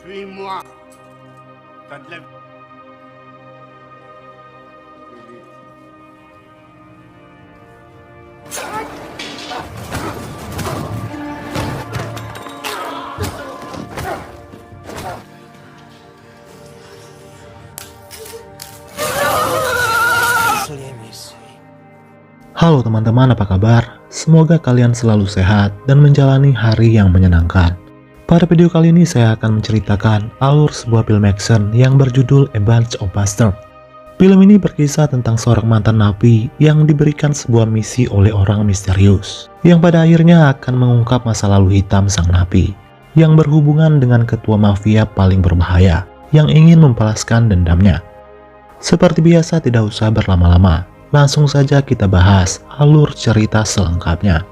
Suis-moi. T'as de la... Halo teman-teman, apa kabar? Semoga kalian selalu sehat dan menjalani hari yang menyenangkan. Pada video kali ini saya akan menceritakan alur sebuah film action yang berjudul A Bunch of Bastards. Film ini berkisah tentang seorang mantan napi yang diberikan sebuah misi oleh orang misterius, yang pada akhirnya akan mengungkap masa lalu hitam sang napi, yang berhubungan dengan ketua mafia paling berbahaya, yang ingin membalaskan dendamnya. Seperti biasa, tidak usah berlama-lama. Langsung saja kita bahas alur cerita selengkapnya.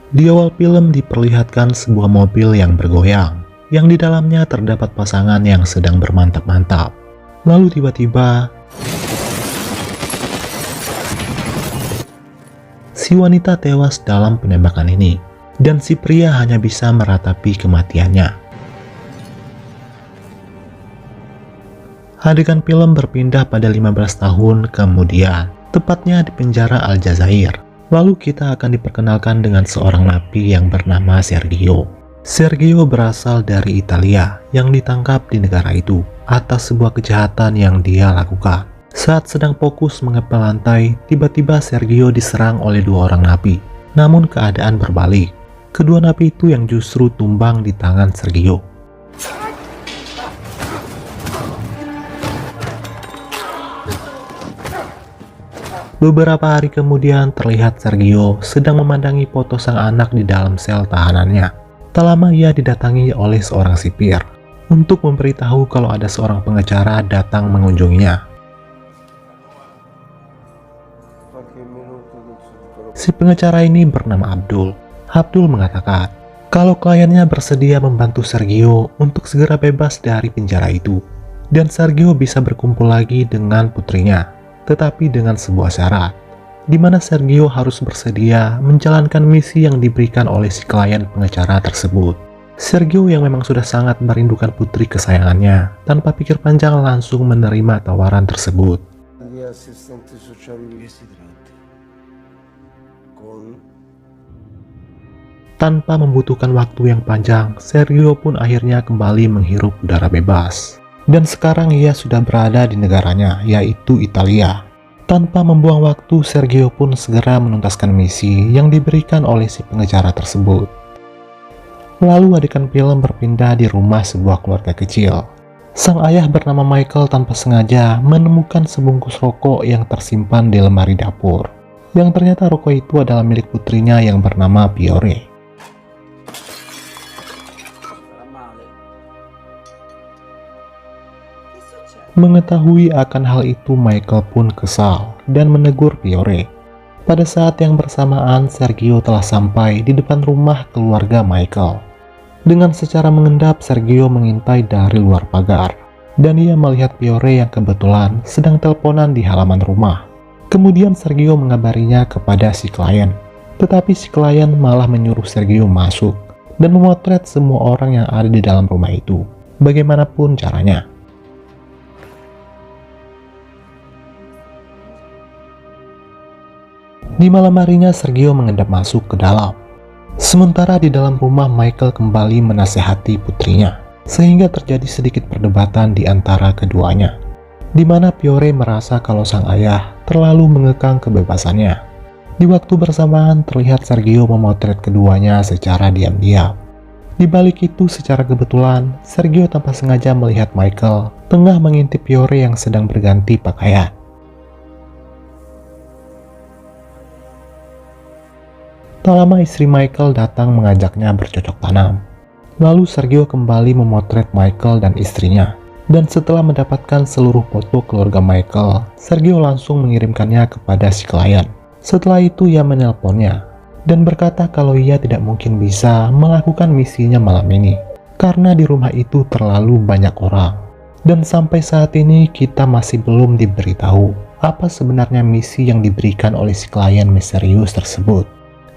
Di awal film diperlihatkan sebuah mobil yang bergoyang, yang di dalamnya terdapat pasangan yang sedang bermantap-mantap. Lalu tiba-tiba si wanita tewas dalam penembakan ini, dan si pria hanya bisa meratapi kematiannya. Adegan film berpindah pada 15 tahun kemudian, tepatnya di penjara Aljazair. Lalu kita akan diperkenalkan dengan seorang napi yang bernama Sergio. Sergio berasal dari Italia yang ditangkap di negara itu atas sebuah kejahatan yang dia lakukan. Saat sedang fokus mengepel lantai, tiba-tiba Sergio diserang oleh dua orang napi. Namun keadaan berbalik. Kedua napi itu yang justru tumbang di tangan Sergio. Beberapa hari kemudian terlihat Sergio sedang memandangi foto sang anak di dalam sel tahanannya. Tak lama ia didatangi oleh seorang sipir untuk memberitahu kalau ada seorang pengacara datang mengunjunginya. Si pengacara ini bernama Abdul. Abdul mengatakan kalau kliennya bersedia membantu Sergio untuk segera bebas dari penjara itu, dan Sergio bisa berkumpul lagi dengan putrinya, tetapi dengan sebuah syarat, di mana Sergio harus bersedia menjalankan misi yang diberikan oleh si klien pengacara tersebut. Sergio yang memang sudah sangat merindukan putri kesayangannya, tanpa pikir panjang langsung menerima tawaran tersebut. Tanpa membutuhkan waktu yang panjang, Sergio pun akhirnya kembali menghirup udara bebas. Dan sekarang ia sudah berada di negaranya, yaitu Italia. Tanpa membuang waktu, Sergio pun segera menuntaskan misi yang diberikan oleh si pengacara tersebut. Lalu adegan film berpindah di rumah sebuah keluarga kecil. Sang ayah bernama Michael tanpa sengaja menemukan sebungkus rokok yang tersimpan di lemari dapur. Yang ternyata rokok itu adalah milik putrinya yang bernama Fiore. Mengetahui akan hal itu, Michael pun kesal dan menegur Fiore. Pada saat yang bersamaan, Sergio telah sampai di depan rumah keluarga Michael. Dengan secara mengendap, Sergio mengintai dari luar pagar, dan ia melihat Fiore yang kebetulan sedang teleponan di halaman rumah. Kemudian Sergio mengabarinya kepada si klien, tetapi si klien malah menyuruh Sergio masuk dan memotret semua orang yang ada di dalam rumah itu, bagaimanapun caranya. Di malam harinya, Sergio mengendap masuk ke dalam. Sementara di dalam rumah, Michael kembali menasehati putrinya, sehingga terjadi sedikit perdebatan di antara keduanya, di mana Fiore merasa kalau sang ayah terlalu mengekang kebebasannya. Di waktu bersamaan, terlihat Sergio memotret keduanya secara diam-diam. Di balik itu, secara kebetulan, Sergio tanpa sengaja melihat Michael tengah mengintip Fiore yang sedang berganti pakaian. Tak lama istri Michael datang mengajaknya bercocok tanam. Lalu Sergio kembali memotret Michael dan istrinya. Dan setelah mendapatkan seluruh foto keluarga Michael, Sergio langsung mengirimkannya kepada si klien. Setelah itu ia menelponnya dan berkata kalau ia tidak mungkin bisa melakukan misinya malam ini karena di rumah itu terlalu banyak orang. Dan sampai saat ini kita masih belum diberitahu apa sebenarnya misi yang diberikan oleh si klien misterius tersebut,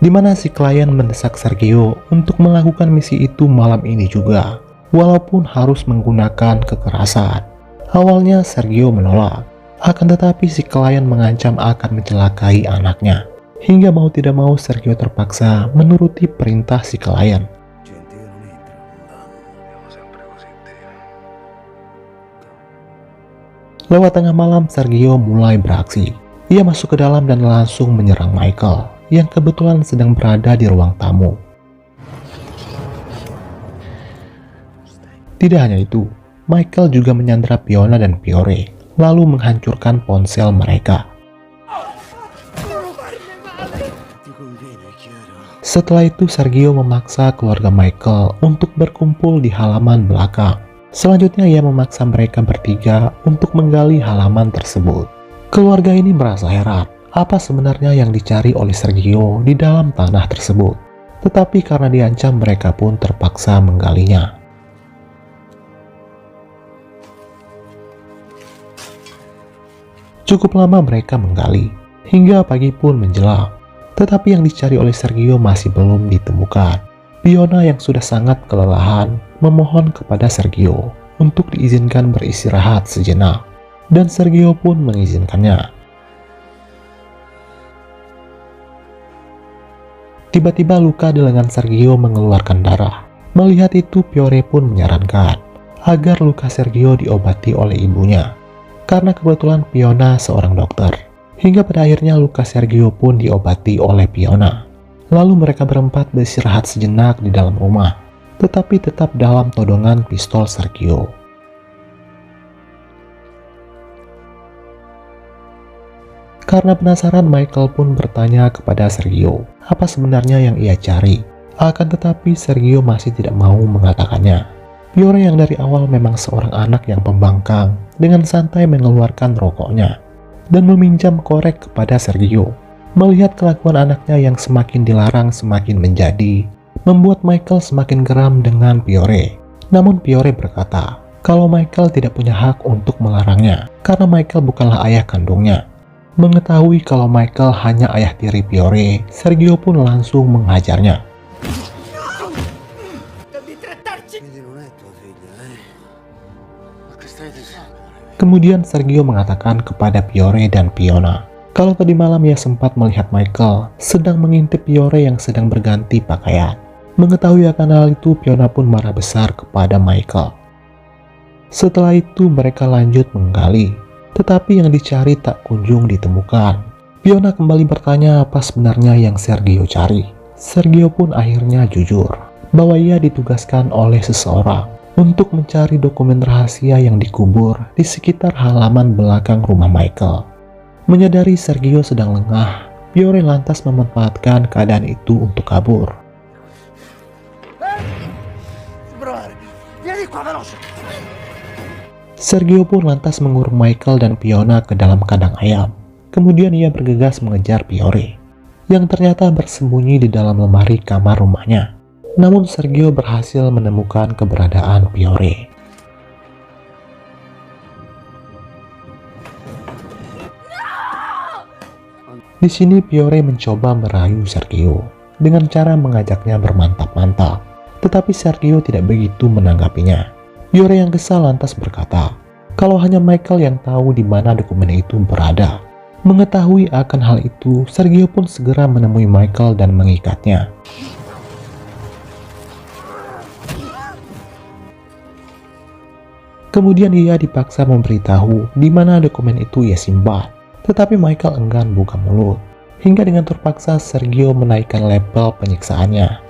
di mana si klien mendesak Sergio untuk melakukan misi itu malam ini juga, walaupun harus menggunakan kekerasan. Awalnya Sergio menolak, akan tetapi si klien mengancam akan mencelakai anaknya, hingga mau tidak mau Sergio terpaksa menuruti perintah si klien. Lewat tengah malam, Sergio mulai beraksi. Ia masuk ke dalam dan langsung menyerang Michael, yang kebetulan sedang berada di ruang tamu. Tidak hanya itu, Michael juga menyandra Fiona dan Fiore, lalu menghancurkan ponsel mereka. Setelah itu, Sergio memaksa keluarga Michael untuk berkumpul di halaman belakang. Selanjutnya ia memaksa mereka bertiga untuk menggali halaman tersebut. Keluarga ini merasa heran, apa sebenarnya yang dicari oleh Sergio di dalam tanah tersebut. Tetapi karena diancam, mereka pun terpaksa menggalinya. Cukup lama mereka menggali, hingga pagi pun menjelang. Tetapi yang dicari oleh Sergio masih belum ditemukan. Fiona yang sudah sangat kelelahan memohon kepada Sergio untuk diizinkan beristirahat sejenak, dan Sergio pun mengizinkannya. Tiba-tiba luka di lengan Sergio mengeluarkan darah. Melihat itu, Fiore pun menyarankan agar luka Sergio diobati oleh ibunya, karena kebetulan Fiona seorang dokter. Hingga pada akhirnya luka Sergio pun diobati oleh Fiona. Lalu mereka berempat beristirahat sejenak di dalam rumah, tetapi tetap dalam todongan pistol Sergio. Karena penasaran, Michael pun bertanya kepada Sergio apa sebenarnya yang ia cari. Akan tetapi Sergio masih tidak mau mengatakannya. Fiore yang dari awal memang seorang anak yang pembangkang, dengan santai mengeluarkan rokoknya dan meminjam korek kepada Sergio. Melihat kelakuan anaknya yang semakin dilarang semakin menjadi, membuat Michael semakin geram dengan Fiore. Namun Fiore berkata kalau Michael tidak punya hak untuk melarangnya, karena Michael bukanlah ayah kandungnya. Mengetahui kalau Michael hanya ayah tiri Fiore, Sergio pun langsung menghajarnya. Kemudian Sergio mengatakan kepada Fiore dan Fiona kalau tadi malam ia sempat melihat Michael sedang mengintip Fiore yang sedang berganti pakaian. Mengetahui akan hal itu, Fiona pun marah besar kepada Michael. Setelah itu mereka lanjut menggali, tetapi yang dicari tak kunjung ditemukan. Fiona kembali bertanya apa sebenarnya yang Sergio cari. Sergio pun akhirnya jujur bahwa ia ditugaskan oleh seseorang untuk mencari dokumen rahasia yang dikubur di sekitar halaman belakang rumah Michael. Menyadari Sergio sedang lengah, Fiore lantas memanfaatkan keadaan itu untuk kabur. Sergio pun lantas mengurung Michael dan Fiona ke dalam kandang ayam. Kemudian ia bergegas mengejar Fiore, yang ternyata bersembunyi di dalam lemari kamar rumahnya. Namun Sergio berhasil menemukan keberadaan Fiore. Di sini Fiore mencoba merayu Sergio dengan cara mengajaknya bermantap-mantap, tetapi Sergio tidak begitu menanggapinya. Fiore yang kesal lantas berkata kalau hanya Michael yang tahu di mana dokumen itu berada. Mengetahui akan hal itu, Sergio pun segera menemui Michael dan mengikatnya. Kemudian ia dipaksa memberitahu di mana dokumen itu ia simpan. Tetapi Michael enggan buka mulut, hingga dengan terpaksa Sergio menaikkan level penyiksaannya.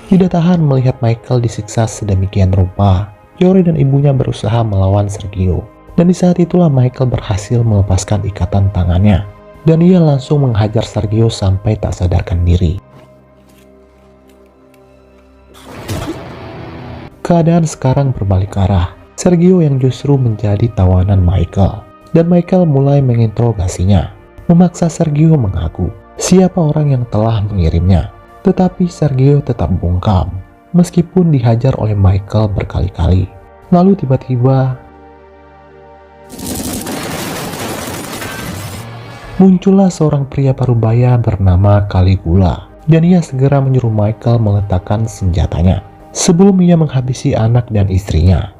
Tidak tahan melihat Michael disiksa sedemikian rupa, Fiore dan ibunya berusaha melawan Sergio. Dan di saat itulah Michael berhasil melepaskan ikatan tangannya, dan ia langsung menghajar Sergio sampai tak sadarkan diri. Keadaan sekarang berbalik arah. Sergio yang justru menjadi tawanan Michael, dan Michael mulai menginterogasinya, memaksa Sergio mengaku siapa orang yang telah mengirimnya. Tetapi Sergio tetap bungkam. meskipun dihajar oleh Michael berkali-kali. Lalu tiba-tiba muncullah seorang pria parubaya bernama Caligula, dan ia segera menyuruh Michael meletakkan senjatanya sebelum ia menghabisi anak dan istrinya.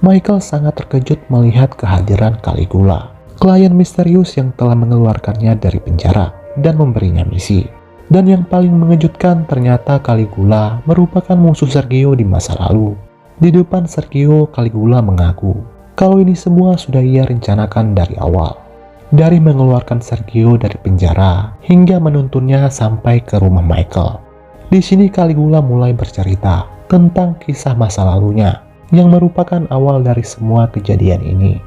Michael sangat terkejut melihat kehadiran Caligula, klien misterius yang telah mengeluarkannya dari penjara dan memberinya misi. Dan yang paling mengejutkan, ternyata Caligula merupakan musuh Sergio di masa lalu. Di depan Sergio, Caligula mengaku kalau ini semua sudah ia rencanakan dari awal. Dari mengeluarkan Sergio dari penjara hingga menuntunnya sampai ke rumah Michael. Di sini Caligula mulai bercerita tentang kisah masa lalunya yang merupakan awal dari semua kejadian ini.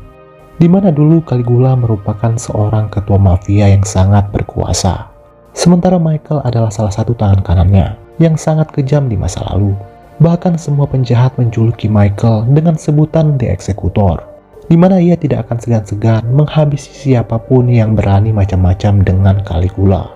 Di mana dulu Caligula merupakan seorang ketua mafia yang sangat berkuasa. Sementara Michael adalah salah satu tangan kanannya yang sangat kejam di masa lalu. Bahkan semua penjahat menjuluki Michael dengan sebutan The Executor, di mana ia tidak akan segan-segan menghabisi siapapun yang berani macam-macam dengan Caligula.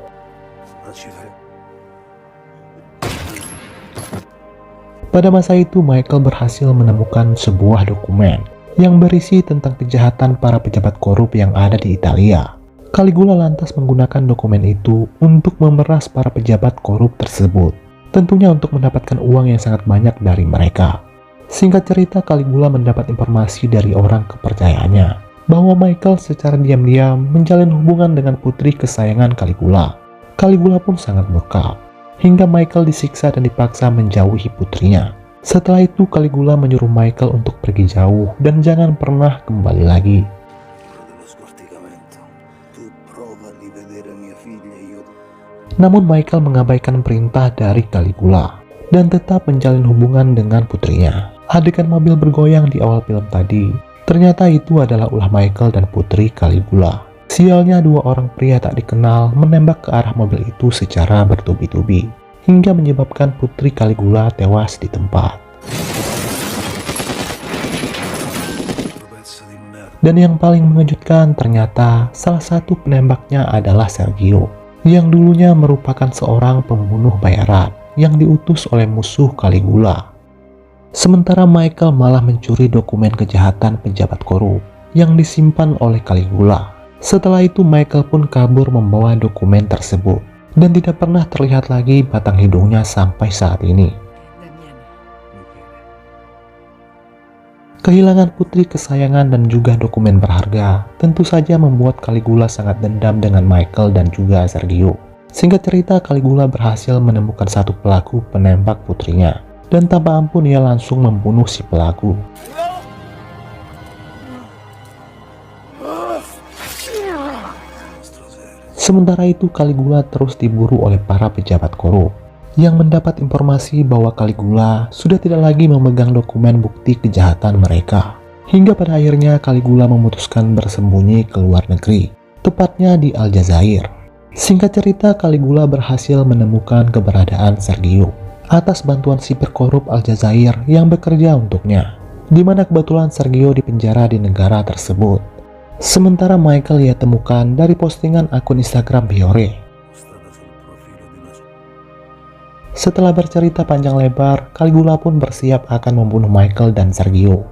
Pada masa itu Michael berhasil menemukan sebuah dokumen yang berisi tentang kejahatan para pejabat korup yang ada di Italia. Caligula lantas menggunakan dokumen itu untuk memeras para pejabat korup tersebut, tentunya untuk mendapatkan uang yang sangat banyak dari mereka. Singkat cerita, Caligula mendapat informasi dari orang kepercayaannya bahwa Michael secara diam-diam menjalin hubungan dengan putri kesayangan Caligula. Caligula pun sangat murka, hingga Michael disiksa dan dipaksa menjauhi putrinya. Setelah itu, Caligula menyuruh Michael untuk pergi jauh dan jangan pernah kembali lagi. Namun Michael mengabaikan perintah dari Caligula dan tetap menjalin hubungan dengan putrinya. Adegan mobil bergoyang di awal film tadi, ternyata itu adalah ulah Michael dan putri Caligula. Sialnya, dua orang pria tak dikenal menembak ke arah mobil itu secara bertubi-tubi, hingga menyebabkan putri Caligula tewas di tempat. Dan yang paling mengejutkan, ternyata salah satu penembaknya adalah Sergio, yang dulunya merupakan seorang pembunuh bayaran yang diutus oleh musuh Caligula. Sementara Michael malah mencuri dokumen kejahatan pejabat korup yang disimpan oleh Caligula. Setelah itu Michael pun kabur membawa dokumen tersebut dan tidak pernah terlihat lagi batang hidungnya sampai saat ini. Kehilangan putri kesayangan dan juga dokumen berharga tentu saja membuat Caligula sangat dendam dengan Michael dan juga Sergio. Singkat cerita, Caligula berhasil menemukan satu pelaku penembak putrinya, dan tanpa ampun ia langsung membunuh si pelaku. Sementara itu Caligula terus diburu oleh para pejabat korup yang mendapat informasi bahwa Caligula sudah tidak lagi memegang dokumen bukti kejahatan mereka. Hingga pada akhirnya Caligula memutuskan bersembunyi ke luar negeri, tepatnya di Aljazair. Singkat cerita, Caligula berhasil menemukan keberadaan Sergio atas bantuan sipir korup Aljazair yang bekerja untuknya, di mana kebetulan Sergio dipenjara di negara tersebut. Sementara Michael ia temukan dari postingan akun Instagram Fiore. Setelah bercerita panjang lebar, Caligula pun bersiap akan membunuh Michael dan Sergio.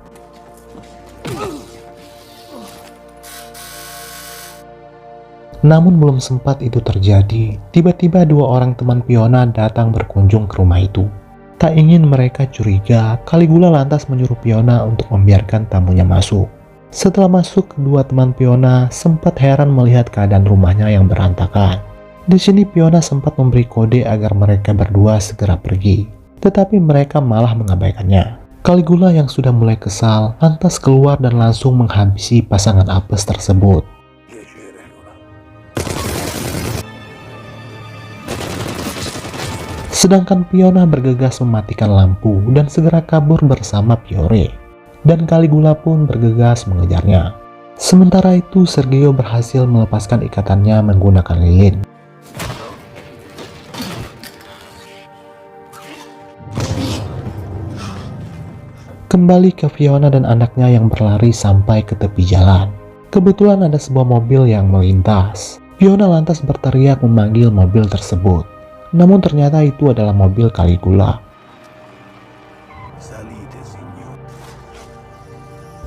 Namun belum sempat itu terjadi, tiba-tiba dua orang teman Fiona datang berkunjung ke rumah itu. Tak ingin mereka curiga, Caligula lantas menyuruh Fiona untuk membiarkan tamunya masuk. Setelah masuk, kedua teman Fiona sempat heran melihat keadaan rumahnya yang berantakan. Di sini Fiona sempat memberi kode agar mereka berdua segera pergi, tetapi mereka malah mengabaikannya. Caligula yang sudah mulai kesal lantas keluar dan langsung menghabisi pasangan apes tersebut. Sedangkan Fiona bergegas mematikan lampu dan segera kabur bersama Fiore, dan Caligula pun bergegas mengejarnya. Sementara itu Sergio berhasil melepaskan ikatannya menggunakan lilin. Kembali ke Fiona dan anaknya yang berlari sampai ke tepi jalan. Kebetulan ada sebuah mobil yang melintas. Fiona lantas berteriak memanggil mobil tersebut. namun ternyata itu adalah mobil Caligula.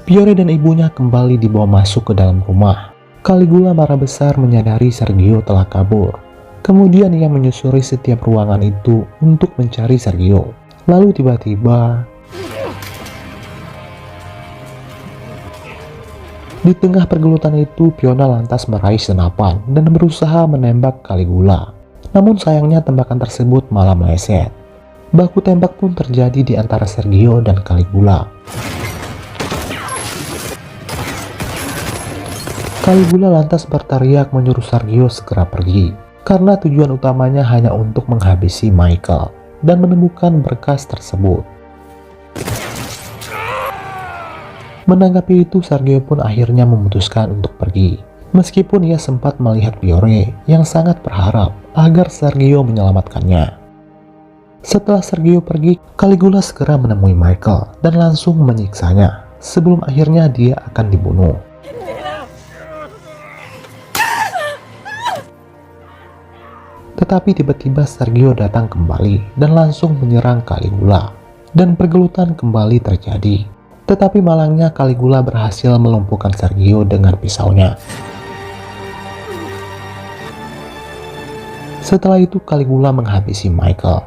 Fiore dan ibunya kembali dibawa masuk ke dalam rumah. Caligula marah besar menyadari Sergio telah kabur. Kemudian ia menyusuri setiap ruangan itu untuk mencari Sergio. Lalu tiba-tiba di tengah pergelutan itu, Fiona lantas meraih senapan dan berusaha menembak Caligula. Namun sayangnya tembakan tersebut malah meleset. Baku tembak pun terjadi di antara Sergio dan Caligula. Caligula lantas berteriak menyuruh Sergio segera pergi, karena tujuan utamanya hanya untuk menghabisi Michael dan menemukan berkas tersebut. Menanggapi itu, Sergio pun akhirnya memutuskan untuk pergi. Meskipun ia sempat melihat Fiore yang sangat berharap agar Sergio menyelamatkannya. Setelah Sergio pergi, Caligula segera menemui Michael dan langsung menyiksanya sebelum akhirnya dia akan dibunuh. Tetapi tiba-tiba Sergio datang kembali dan langsung menyerang Caligula, dan pergelutan kembali terjadi. Tetapi malangnya Caligula berhasil melumpuhkan Sergio dengan pisaunya. Setelah itu Caligula menghabisi Michael.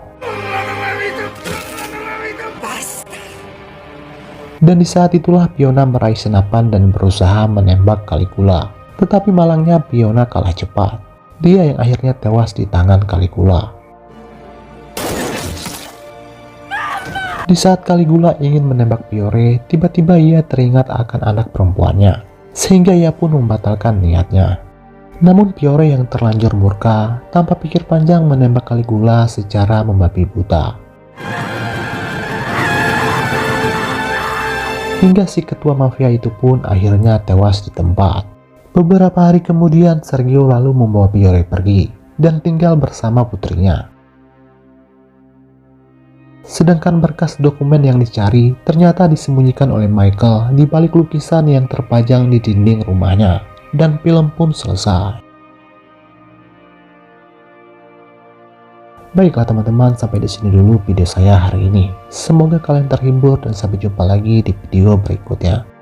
Dan di saat itulah Fiona meraih senapan dan berusaha menembak Caligula. Tetapi malangnya Fiona kalah cepat. Dia yang akhirnya tewas di tangan Caligula. Di saat Caligula ingin menembak Fiore, tiba-tiba ia teringat akan anak perempuannya, sehingga ia pun membatalkan niatnya. Namun Fiore yang terlanjur murka, tanpa pikir panjang menembak Caligula secara membabi buta. Hingga si ketua mafia itu pun akhirnya tewas di tempat. Beberapa hari kemudian, Sergio lalu membawa Fiore pergi, dan tinggal bersama putrinya. Sedangkan berkas dokumen yang dicari ternyata disembunyikan oleh Michael di balik lukisan yang terpajang di dinding rumahnya, dan film pun selesai. Baiklah teman-teman, sampai di sini dulu video saya hari ini. Semoga kalian terhibur dan sampai jumpa lagi di video berikutnya.